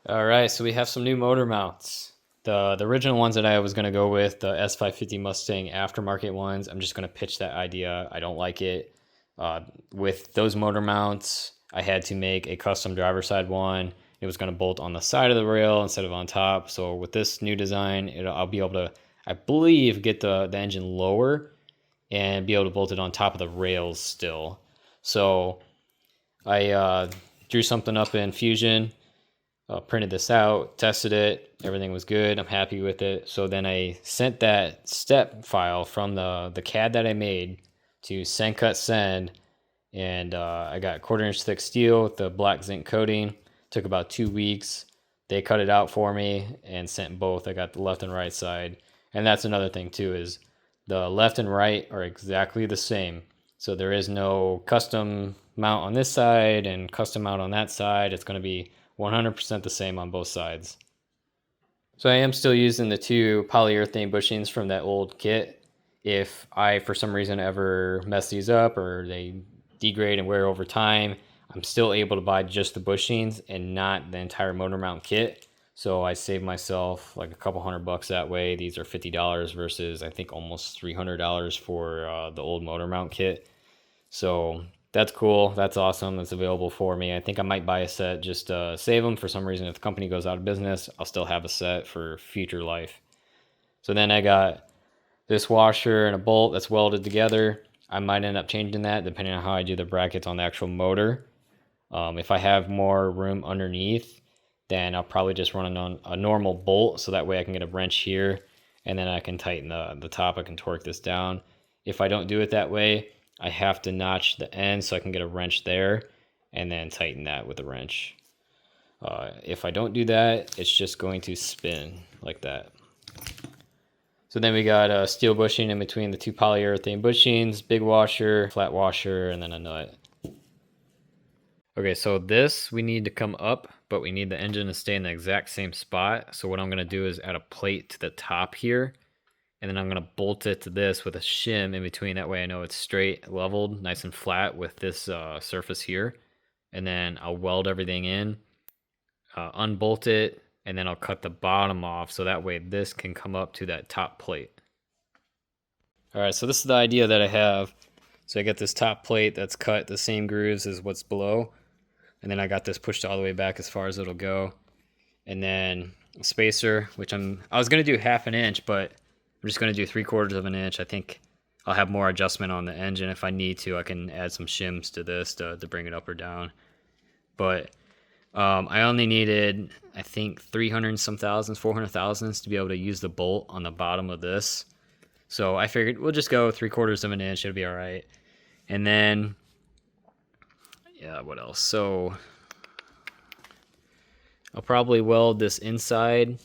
All right, so we have some new motor mounts. The original ones that I was going to go with, the S550 Mustang aftermarket ones, I'm just going to pitch that idea. I don't like it. With those motor mounts, I had to make a custom driver side one. It was going to bolt on the side of the rail instead of on top. So with this new design, I'll be able to, I believe, get the engine lower and be able to bolt it on top of the rails still. So I drew something up in Fusion. Printed this out, tested it, everything was good, I'm happy with it. So then I sent that step file from the CAD that I made to SendCutSend, and I got 1/4 inch thick steel with the black zinc coating. Took about 2 weeks. They cut it out for me and sent both. I got the left and right side. And that's another thing too, is the left and right are exactly the same. So there is no custom mount on this side and custom mount on that side. It's going to be 100% the same on both sides. So I am still using the 2 polyurethane bushings from that old kit. If I, for some reason, ever mess these up or they degrade and wear over time, I'm still able to buy just the bushings and not the entire motor mount kit. So I save myself like a couple $100 that way. These are $50 versus I think almost $300 for the old motor mount kit. So that's cool. That's awesome. That's available for me. I think I might buy a set just to save them. For some reason, if the company goes out of business, I'll still have a set for future life. So then I got this washer and a bolt that's welded together. I might end up changing that depending on how I do the brackets on the actual motor. If I have more room underneath, then I'll probably just run on a normal bolt, so that way I can get a wrench here, and then I can tighten the top. I can torque this down. If I don't do it that way, I have to notch the end so I can get a wrench there and then tighten that with a wrench. If I don't do that, it's just going to spin like that. So then we got a steel bushing in between the 2 polyurethane bushings, big washer, flat washer, and then a nut. Okay, so this we need to come up, but we need the engine to stay in the exact same spot. So what I'm going to do is add a plate to the top here, and then I'm going to bolt it to this with a shim in between. That way I know it's straight, leveled, nice and flat with this surface here. And then I'll weld everything in, unbolt it, and then I'll cut the bottom off so that way this can come up to that top plate. All right, so this is the idea that I have. So I got this top plate that's cut the same grooves as what's below. And then I got this pushed all the way back as far as it'll go. And then a spacer, which I was going to do 1/2 inch, but I'm just going to do 3/4 inch. I think I'll have more adjustment on the engine. If I need to, I can add some shims to this to bring it up or down. But I only needed, I think, 300 and some thousandths, 400 thousandths to be able to use the bolt on the bottom of this. So I figured we'll just go 3/4 inch. It'll be all right. And then, yeah, what else? So I'll probably weld this inside.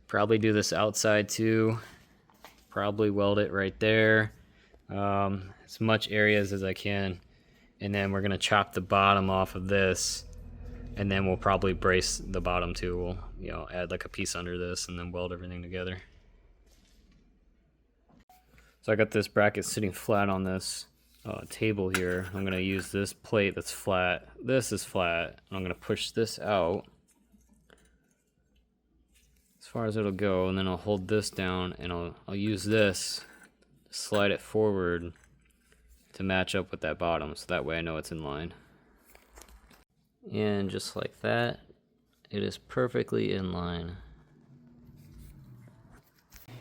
Probably do this outside too. Probably weld it right there. As much areas as I can. And then we're going to chop the bottom off of this. And then we'll probably brace the bottom too. We'll, add like a piece under this and then weld everything together. So I got this bracket sitting flat on this table here. I'm going to use this plate that's flat. This is flat. And I'm going to push this out as far as it'll go, and then I'll hold this down, and I'll use this to slide it forward to match up with that bottom, so that way I know it's in line. And just like that, it is perfectly in line.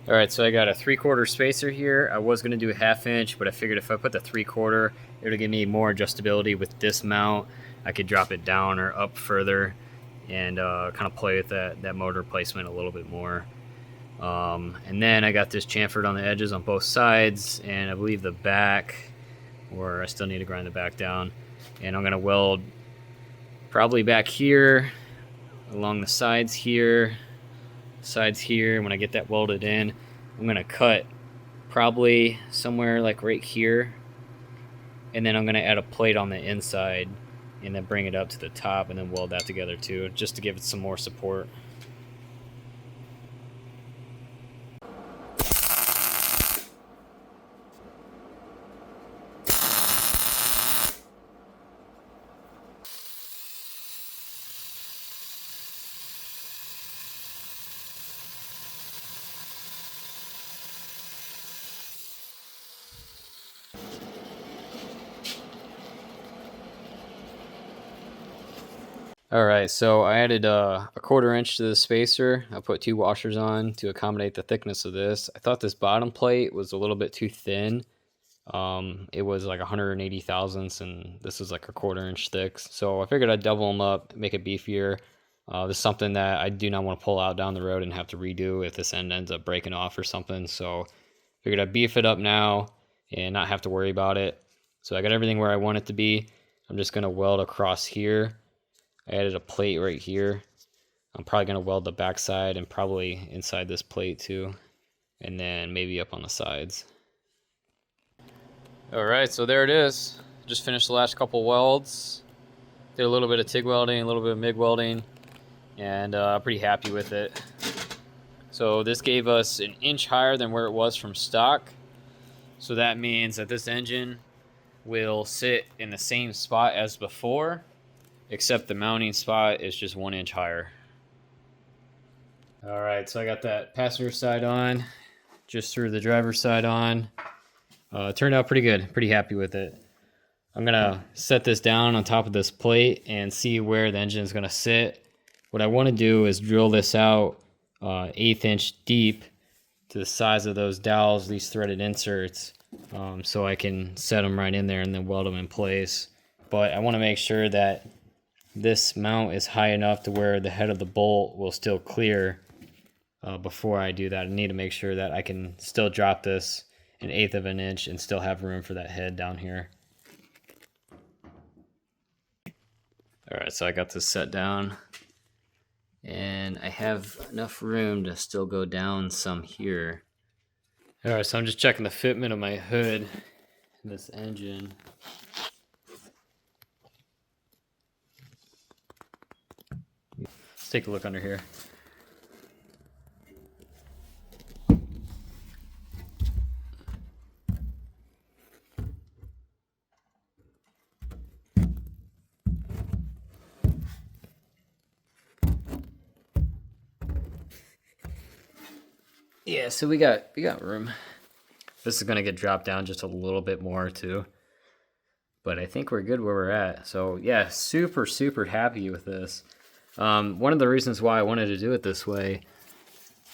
Alright, so I got a 3/4 spacer here. I was going to do a 1/2 inch, but I figured if I put the 3/4, it'll give me more adjustability with this mount. I could drop it down or up further and kind of play with that motor placement a little bit more. And then I got this chamfered on the edges on both sides, and I believe the back, or I still need to grind the back down. And I'm going to weld probably back here, along the sides here, when I get that welded in. I'm going to cut probably somewhere like right here, and then I'm going to add a plate on the inside and then bring it up to the top and then weld that together too, just to give it some more support. All right, so I added a 1/4 inch to the spacer. I put 2 washers on to accommodate the thickness of this. I thought this bottom plate was a little bit too thin. It was like 180 thousandths, and this is like a 1/4 inch thick. So I figured I'd double them up, make it beefier. This is something that I do not want to pull out down the road and have to redo if this end ends up breaking off or something. So figured I'd beef it up now and not have to worry about it. So I got everything where I want it to be. I'm just gonna weld across here. I added a plate right here. I'm probably gonna weld the backside and probably inside this plate too, and then maybe up on the sides. All right, so there it is. Just finished the last couple welds. Did a little bit of TIG welding, a little bit of MIG welding, and pretty happy with it. So this gave us 1 inch higher than where it was from stock. So that means that this engine will sit in the same spot as before, except the mounting spot is just 1 inch higher. All right, so I got that passenger side on, just threw the driver's side on. Turned out pretty good, pretty happy with it. I'm gonna set this down on top of this plate and see where the engine is gonna sit. What I wanna do is drill this out 1/8 inch deep to the size of those dowels, these threaded inserts, so I can set them right in there and then weld them in place. But I wanna make sure that this mount is high enough to where the head of the bolt will still clear before I do that. I need to make sure that I can still drop this 1/8 of an inch and still have room for that head down here. All right, so I got this set down and I have enough room to still go down some here. All right, so I'm just checking the fitment of my hood in this engine. Let's take a look under here. Yeah, so we got room. This is gonna get dropped down just a little bit more too, but I think we're good where we're at. So yeah, super happy with this. One of the reasons why I wanted to do it this way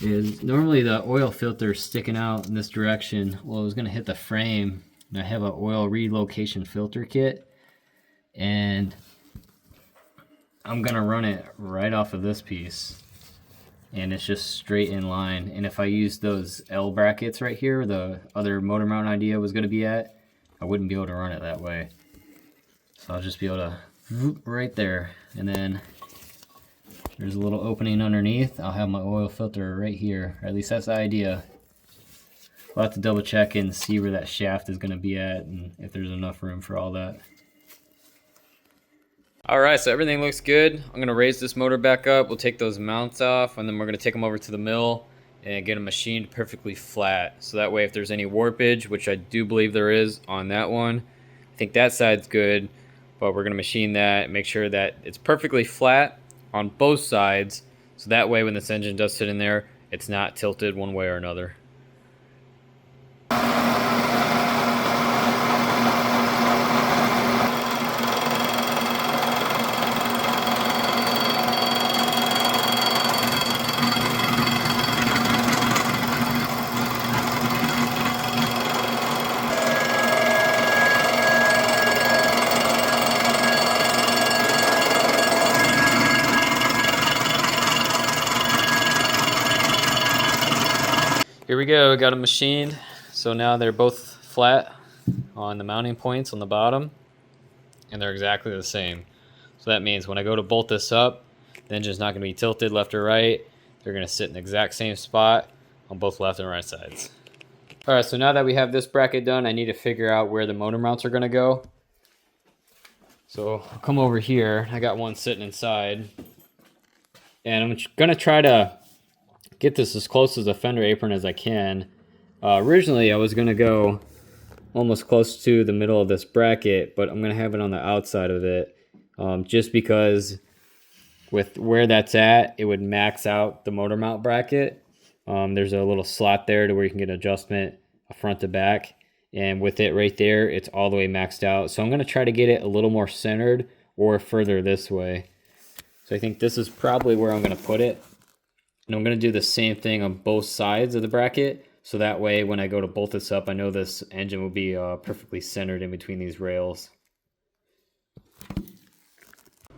is normally the oil filter is sticking out in this direction. Well, it was gonna hit the frame, and I have an oil relocation filter kit, and I'm gonna run it right off of this piece. And it's just straight in line. And if I use those L brackets right here, the other motor mount idea was going to be at, I wouldn't be able to run it that way. So I'll just be able to whoop right there, and then there's a little opening underneath. I'll have my oil filter right here, or at least that's the idea. I'll have to double check and see where that shaft is going to be at and if there's enough room for all that. All right, so everything looks good. I'm gonna raise this motor back up. We'll take those mounts off, and then we're gonna take them over to the mill and get them machined perfectly flat. So that way, if there's any warpage, which I do believe there is on that one, I think that side's good, but we're gonna machine that, make sure that it's perfectly flat on both sides. So that way, when this engine does sit in there, it's not tilted one way or another. Here we go, got them machined. So now they're both flat on the mounting points on the bottom, and they're exactly the same. So that means when I go to bolt this up, the engine's not gonna be tilted left or right. They're gonna sit in the exact same spot on both left and right sides. All right, so now that we have this bracket done, I need to figure out where the motor mounts are gonna go. So I'll come over here. I got one sitting inside, and I'm gonna try to get this as close as a fender apron as I can. Originally I was gonna go almost close to the middle of this bracket, but I'm gonna have it on the outside of it, just because with where that's at, it would max out the motor mount bracket. There's a little slot there to where you can get adjustment front to back, and with it right there, it's all the way maxed out. So I'm gonna try to get it a little more centered or further this way. So I think this is probably where I'm going to put it. And I'm going to do the same thing on both sides of the bracket. So that way when I go to bolt this up, I know this engine will be perfectly centered in between these rails.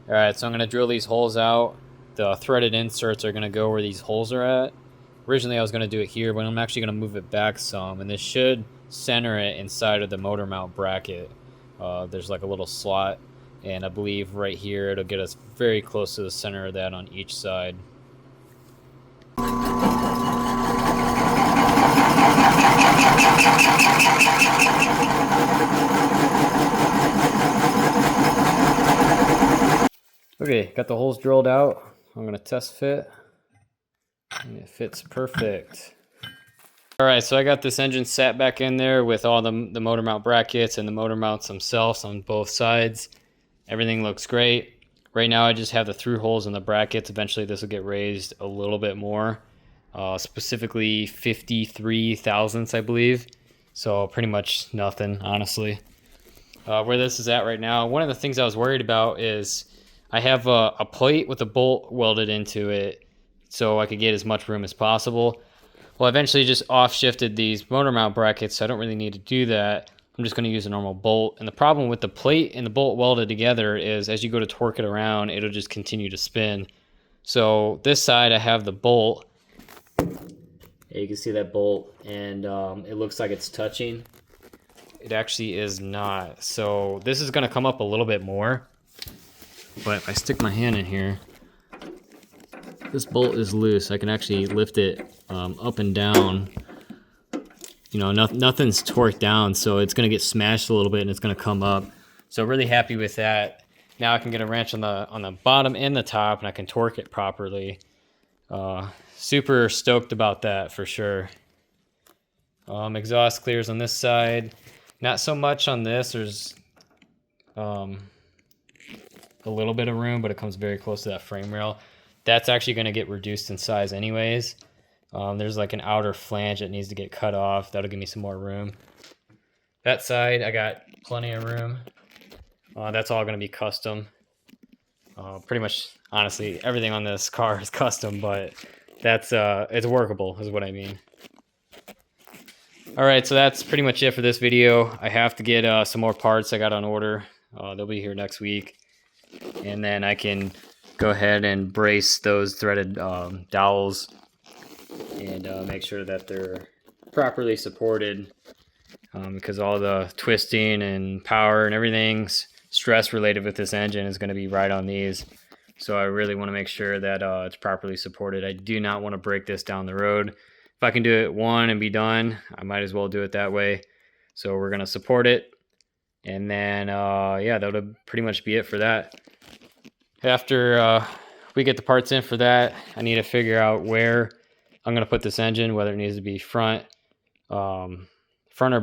Alright, so I'm going to drill these holes out. The threaded inserts are going to go where these holes are at. Originally I was going to do it here, but I'm actually going to move it back some. And this should center it inside of the motor mount bracket. There's like a little slot. And I believe right here it'll get us very close to the center of that on each side. Okay, got the holes drilled out. I'm gonna test fit. And it fits perfect. Alright, so I got this engine sat back in there with all the motor mount brackets and the motor mounts themselves on both sides. Everything looks great. Right now I just have the through holes in the brackets. Eventually this will get raised a little bit more. Specifically 53 thousandths, I believe. So pretty much nothing, honestly. Where this is at right now, one of the things I was worried about is I have a plate with a bolt welded into it so I could get as much room as possible. Well, I eventually just off-shifted these motor mount brackets, so I don't really need to do that. I'm just going to use a normal bolt. And the problem with the plate and the bolt welded together is as you go to torque it around, it'll just continue to spin. So this side I have the bolt. You can see that bolt, and it looks like it's touching. It actually is not. So this is going to come up a little bit more. But if I stick my hand in here, this bolt is loose. I can actually lift it up and down. You know, nothing's torqued down, so it's going to get smashed a little bit and it's going to come up. So really happy with that. Now I can get a wrench on the bottom and the top, and I can torque it properly. Super stoked about that for sure. Exhaust clears on this side. Not so much on this. There's a little bit of room, but it comes very close to that frame rail. That's actually going to get reduced in size anyways. There's like an outer flange that needs to get cut off. That'll give me some more room. That side, I got plenty of room. That's all going to be custom. Pretty much, honestly, everything on this car is custom, but that's it's workable is what I mean. Alright, so that's pretty much it for this video. I have to get some more parts I got on order. They'll be here next week. And then I can go ahead and brace those threaded dowels and make sure that they're properly supported, because all the twisting and power and everything's stress related with this engine is going to be right on these. So I really want to make sure that it's properly supported. I do not want to break this down the road. If I can do it one and be done, I might as well do it that way. So we're going to support it. And then, yeah, that'll pretty much be it for that. After we get the parts in for that, I need to figure out where I'm going to put this engine, whether it needs to be front or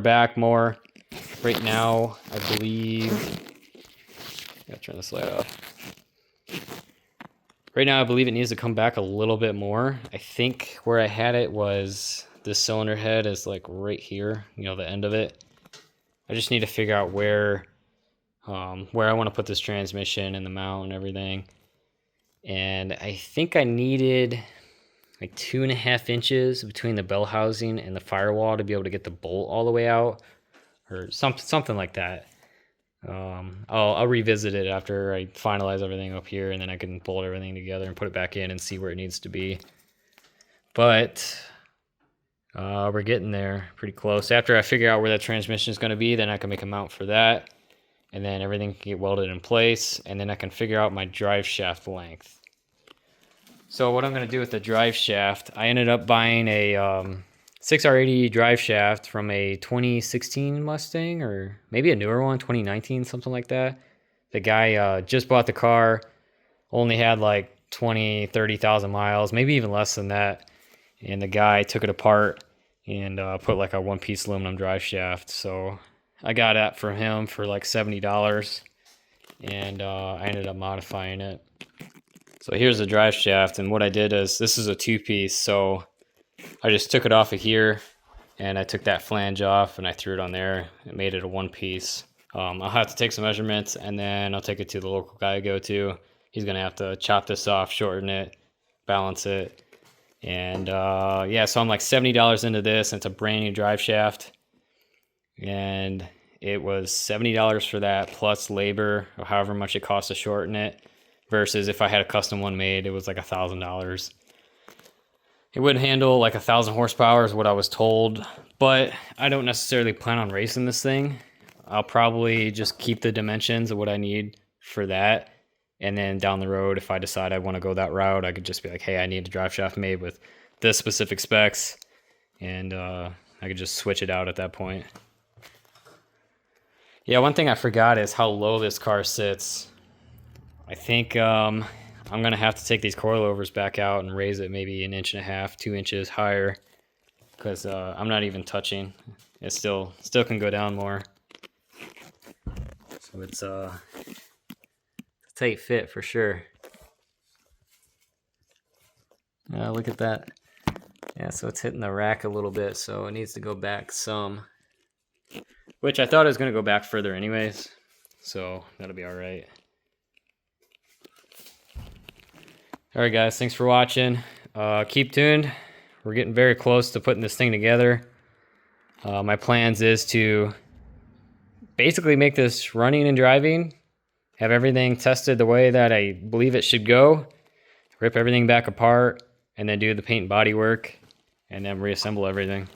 back more. Right now, I believe... I gotta turn this light off. Right now, I believe it needs to come back a little bit more. I think where I had it was this cylinder head is like right here, you know, the end of it. I just need to figure out where I want to put this transmission and the mount and everything. And I think I needed like 2.5 inches between the bell housing and the firewall to be able to get the bolt all the way out, or something like that. I'll revisit it after I finalize everything up here, and then I can bolt everything together and put it back in and see where it needs to be. But we're getting there pretty close. After I figure out where that transmission is going to be, then I can make a mount for that, and then everything can get welded in place, and then I can figure out my drive shaft length. So what I'm going to do with the drive shaft, I ended up buying a 6R80 drive shaft from a 2016 Mustang, or maybe a newer one, 2019, something like that. The guy just bought the car, only had like 30,000 miles, maybe even less than that. And the guy took it apart and put like a one-piece aluminum drive shaft. So I got that from him for like $70, and I ended up modifying it. So here's the drive shaft, and what I did is, this is a two-piece, so I just took it off of here, and I took that flange off, and I threw it on there. It made it a one-piece. I'll have to take some measurements, and then I'll take it to the local guy I go to, he's gonna have to chop this off, shorten it, balance it. And yeah, so I'm like $70 into this, and it's a brand new drive shaft. And it was $70 for that plus labor, or however much it costs to shorten it, versus if I had a custom one made, it was like $1,000. It would handle like 1,000 horsepower is what I was told, but I don't necessarily plan on racing this thing. I'll probably just keep the dimensions of what I need for that. And then down the road, if I decide I want to go that route, I could just be like, hey, I need a drive shaft made with this specific specs. And I could just switch it out at that point. Yeah, one thing I forgot is how low this car sits. I think I'm going to have to take these coilovers back out and raise it maybe 1.5 inches, 2 inches higher. Because I'm not even touching. It still can go down more. So it's a tight fit for sure. Look at that. Yeah, so it's hitting the rack a little bit, so it needs to go back some. Which I thought it was going to go back further anyways. So that'll be alright. Alright guys, thanks for watching. Keep tuned. We're getting very close to putting this thing together. My plans is to basically make this running and driving, have everything tested the way that I believe it should go, rip everything back apart, and then do the paint and body work, and then reassemble everything.